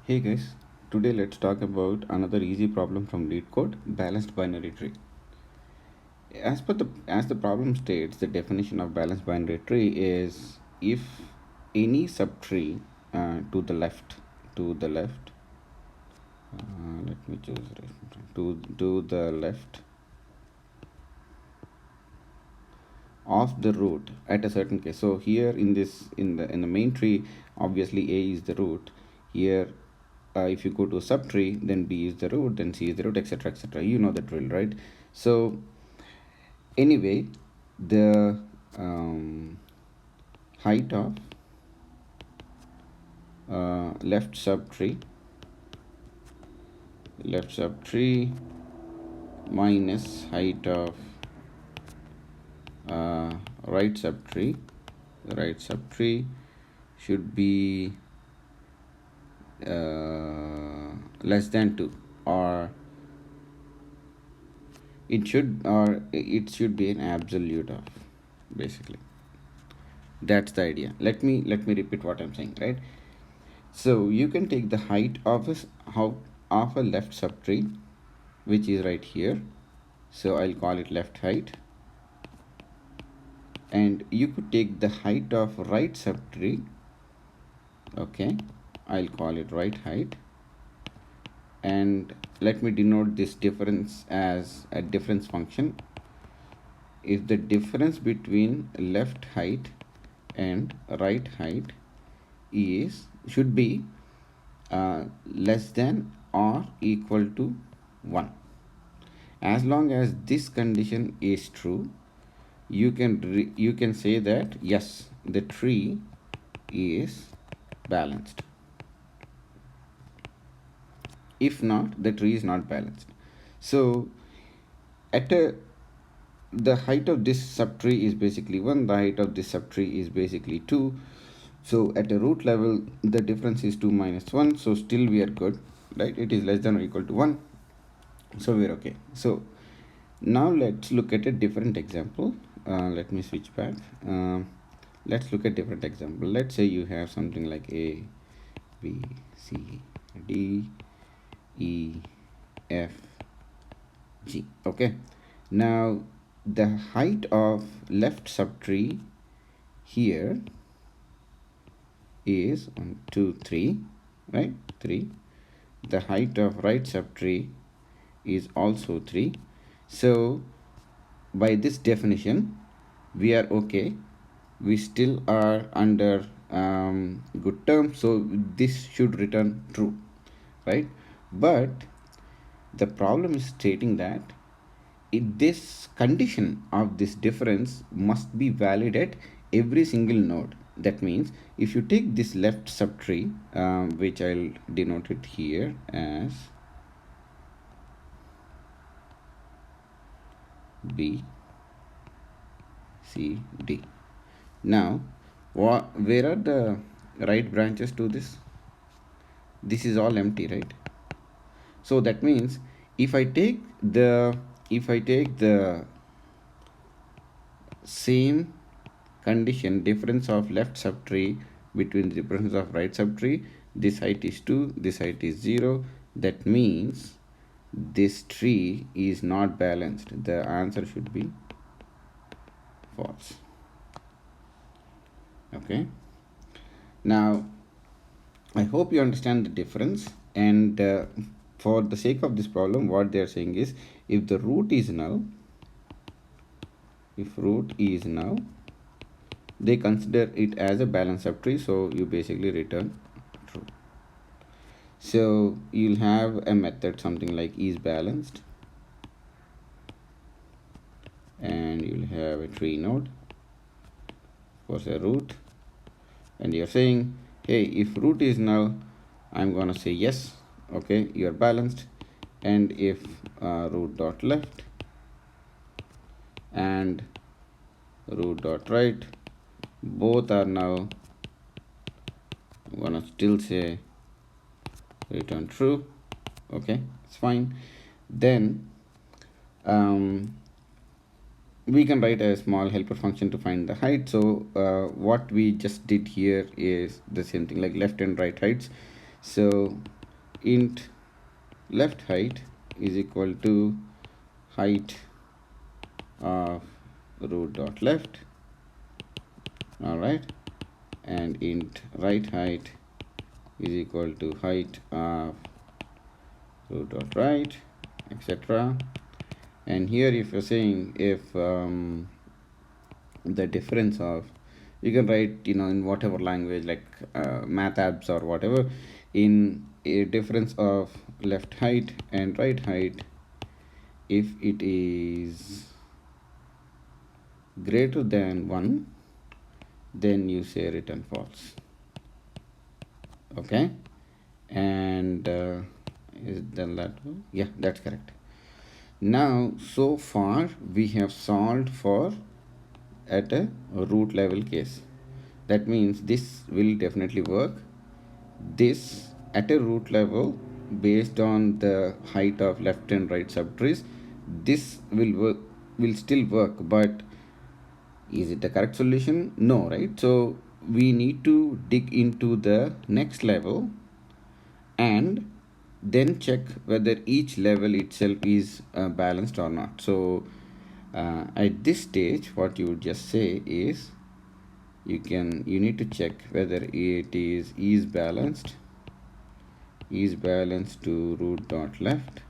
Hey guys, today let's talk about another easy problem from LeetCode, balanced binary tree. As the problem states, the definition of balanced binary tree is if any subtree to the left, let me choose to the left of the root at a certain case. So here in the main tree, obviously A is the root. Here, if you go to a subtree, then B is the root, then C is the root, etc., etc. You know the drill, right? So anyway, the height of left subtree minus height of right subtree should be less than 2, or it should be an absolute of, basically. That's the idea. Let me repeat what I'm saying, right? So you can take the height of a left subtree, which is right here. So I'll call it left height. And you could take the height of right subtree. Okay, I'll call it right height. And let me denote this difference as a difference function. If the difference between left height and right height should be less than or equal to 1. As long as this condition is true, you can say that yes, the tree is balanced. If not, the tree is not balanced. So the height of this subtree is basically 1, the height of this subtree is basically 2. So at a root level, the difference is 2 minus 1. So still we are good, right? It is less than or equal to 1. So we're okay. So now let's look at a different example. Let me switch back. Let's look at different example. Let's say you have something like A, B, C, D, E, F, G. Okay. Now the height of left subtree here is 1, 2, 3, right? 3. The height of right subtree is also 3. So by this definition, we are okay. We still are under good terms, so this should return true, right? But the problem is stating that this condition of this difference must be valid at every single node. That means if you take this left subtree, which I'll denote it here as B, C, D. Now, where are the right branches to this? This is all empty, right? So that means if I take the same condition, difference of left subtree between the difference of right subtree, this height is 2, this height is 0, that means this tree is not balanced. The answer should be false. Okay, now I hope you understand the difference, and for the sake of this problem, what they are saying is if the root is null, they consider it as a balanced subtree, so you basically return true. So you'll have a method something like is balanced, and you'll have a tree node, of course a root, and you're saying, hey, if root is null, I'm gonna say yes, okay, you're balanced. And if root dot left and root dot right both are null, I'm gonna still say return true. Okay, it's fine. Then we can write a small helper function to find the height. So what we just did here is the same thing, like left and right heights. So int left height is equal to height of root dot left, all right, and int right height is equal to height of root dot right, etc. And here if you're saying if the difference of, you can write in whatever language like math apps or whatever, in a difference of left height and right height, if it is greater than 1, then you say return false. Okay, and is then that one? Yeah, that's correct. Now so far we have solved for at a root level case. That means this will definitely work. This at a root level, based on the height of left and right subtrees, this will work, will still work, but is it the correct solution? No, right? So we need to dig into the next level and then check whether each level itself is balanced or not. So at this stage what you would just say is you need to check whether it is balanced to root dot left,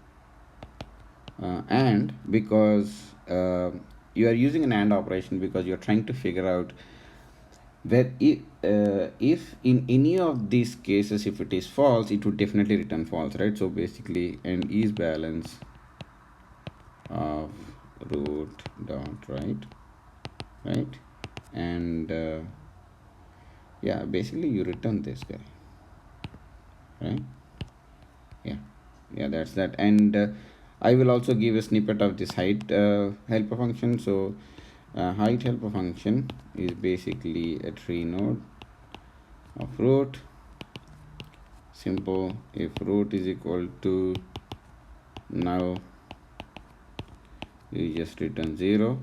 and because you are using an AND operation because you're trying to figure out where if in any of these cases if it is false, it would definitely return false, right? So basically, and is balance of root dot right, and yeah, basically you return this guy, right? Yeah, that's that. And I will also give a snippet of this height helper function. So height helper function is basically a tree node of root. Simple. If root is equal to now, you just return 0,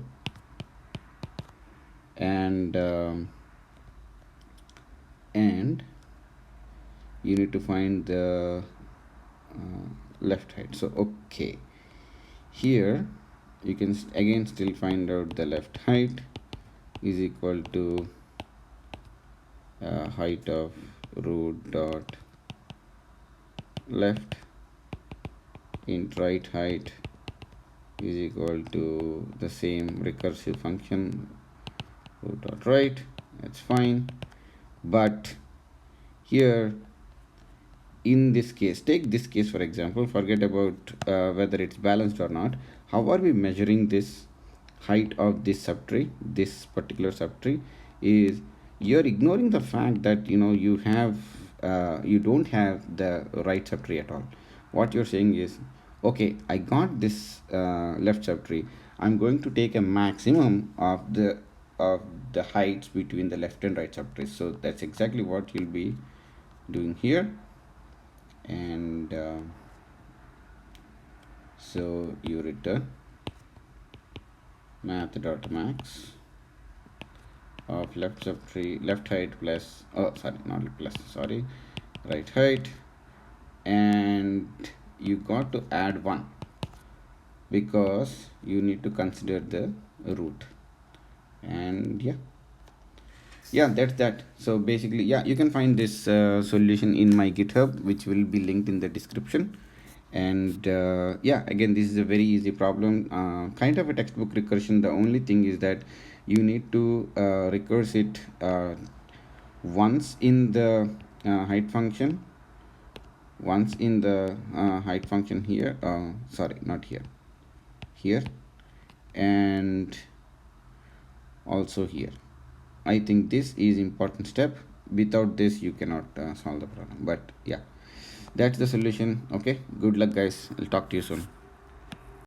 and you need to find the left height. So okay, here you can again still find out the left height is equal to height of root dot left int right height is equal to the same recursive function root dot right. That's fine, but here in this case, take this case for example, forget about whether it's balanced or not. How are we measuring this height of this subtree? This particular subtree is, you're ignoring the fact that you have you don't have the right subtree at all. What you're saying is, okay, I got this left subtree, I'm going to take a maximum of the heights between the left and right subtrees. So that's exactly what you'll be doing here. And so you return math.max of left subtree, left height plus, oh sorry, not plus, sorry, right height, and you got to add 1 because you need to consider the root. And yeah, that's that. So basically, yeah, you can find this solution in my GitHub, which will be linked in the description. And yeah, again, this is a very easy problem, kind of a textbook recursion. The only thing is that you need to recurse it once in the height function, once in the height function here, sorry, not here, and also here. I think this is important step. Without this you cannot solve the problem. But yeah, that's the solution. Okay, good luck guys, I'll talk to you soon.